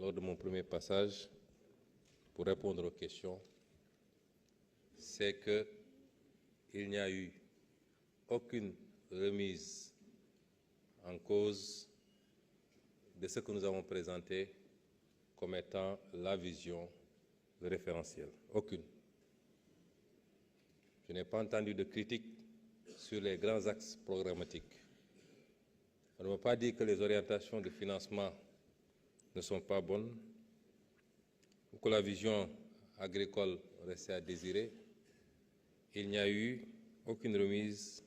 lors de mon premier passage pour répondre aux questions, c'est qu'il n'y a eu aucune remise en cause de ce que nous avons présenté comme étant la vision, le référentiel. Aucune. Je n'ai pas entendu de critique sur les grands axes programmatiques. On ne m'a pas dit que les orientations de financement ne sont pas bonnes, ou que la vision agricole restait à désirer. Il n'y a eu aucune remise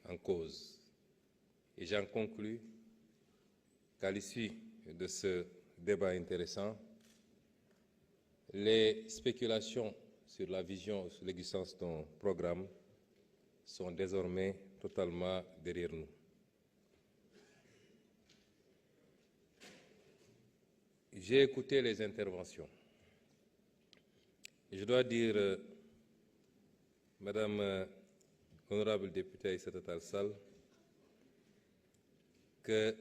en cause. Et j'en conclus qu'à l'issue de ce débat intéressant, les spéculations sur la vision, sur l'existence d'un programme sont désormais totalement derrière nous. J'ai écouté les interventions. Je dois dire, Madame honorable députée Aïssata Tall Sall, que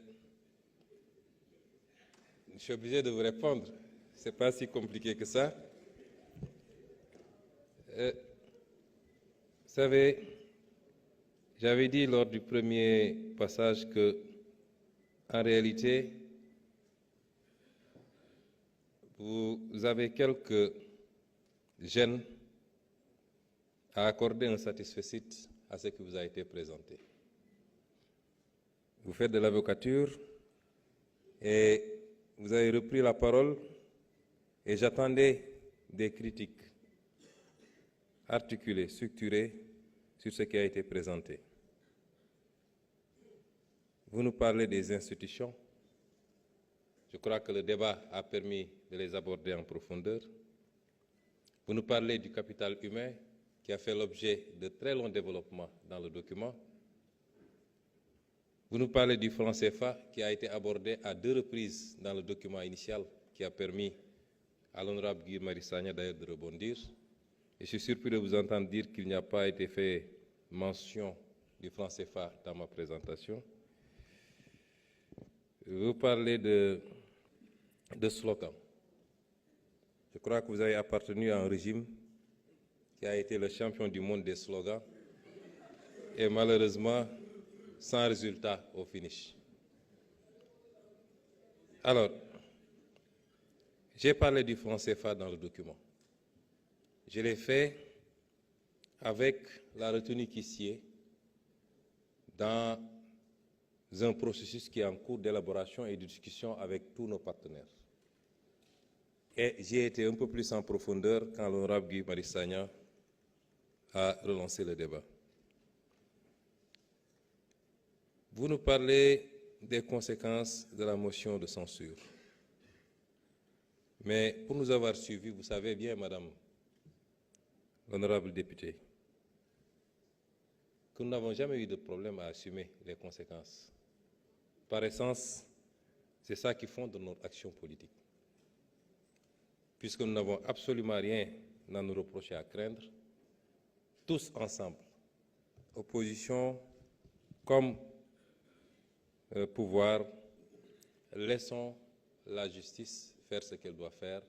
je suis obligé de vous répondre. Ce n'est pas si compliqué que ça. Vous savez, j'avais dit lors du premier passage que, en réalité, vous avez quelques gênes à accorder un satisfecit à ce qui vous a été présenté. Vous faites de l'avocature et vous avez repris la parole et j'attendais des critiques articulées, structurées sur ce qui a été présenté. Vous nous parlez des institutions. Je crois que le débat a permis de les aborder en profondeur. Vous nous parlez du capital humain qui a fait l'objet de très longs développements dans le document. Vous nous parlez du franc CFA qui a été abordé à 2 reprises dans le document initial qui a permis à l'honorable Guy Marius Sagna d'ailleurs de rebondir. Et je suis surpris de vous entendre dire qu'il n'y a pas été fait mention du franc CFA dans ma présentation. Vous parlez de slogans. Je crois que vous avez appartenu à un régime qui a été le champion du monde des slogans et malheureusement sans résultat au finish. Alors, j'ai parlé du franc CFA dans le document. Je l'ai fait avec la retenue qui sied dans un processus qui est en cours d'élaboration et de discussion avec tous nos partenaires. Et j'ai été un peu plus en profondeur quand l'honorable Guy Marius Sagna a relancé le débat. Vous nous parlez des conséquences de la motion de censure. Mais pour nous avoir suivis, vous savez bien, Madame l'honorable députée, que nous n'avons jamais eu de problème à assumer les conséquences. Par essence, c'est ça qui fonde notre action politique. Puisque nous n'avons absolument rien à nous reprocher, à craindre, tous ensemble, opposition comme pouvoir, laissons la justice faire ce qu'elle doit faire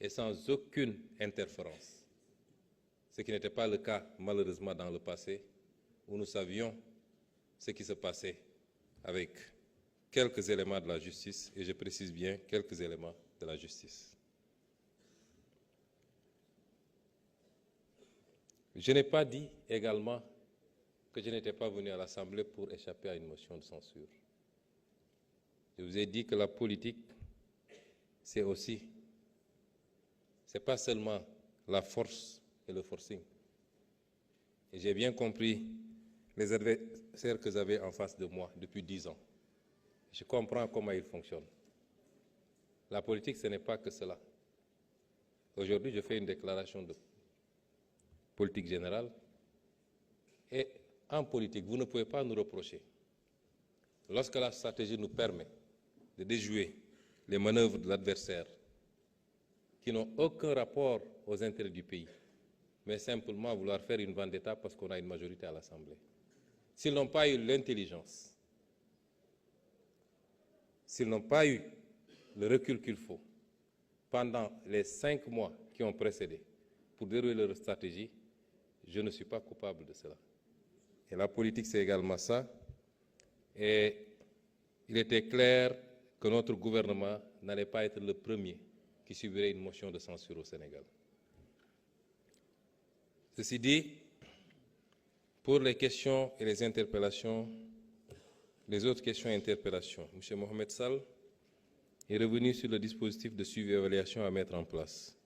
et sans aucune interférence. Ce qui n'était pas le cas, malheureusement, dans le passé, où nous savions ce qui se passait avec quelques éléments de la justice, et je précise bien quelques éléments de la justice. Je n'ai pas dit également que je n'étais pas venu à l'Assemblée pour échapper à une motion de censure. Je vous ai dit que la politique, c'est aussi, c'est pas seulement la force et le forcing. Et j'ai bien compris les adversaires que j'avais en face de moi depuis 10 ans. Je comprends comment ils fonctionnent. La politique, ce n'est pas que cela. Aujourd'hui, je fais une déclaration de politique générale. Et en politique, vous ne pouvez pas nous reprocher, lorsque la stratégie nous permet de déjouer les manœuvres de l'adversaire qui n'ont aucun rapport aux intérêts du pays, mais simplement vouloir faire une vendetta parce qu'on a une majorité à l'Assemblée. S'ils n'ont pas eu l'intelligence, s'ils n'ont pas eu le recul qu'il faut pendant les 5 mois qui ont précédé pour dérouler leur stratégie, je ne suis pas coupable de cela. Et la politique, c'est également ça. Et il était clair que notre gouvernement n'allait pas être le premier qui subirait une motion de censure au Sénégal. Ceci dit, pour les questions et les interpellations, les autres questions et interpellations, M. Mohamed Sall est revenu sur le dispositif de suivi et évaluation à mettre en place.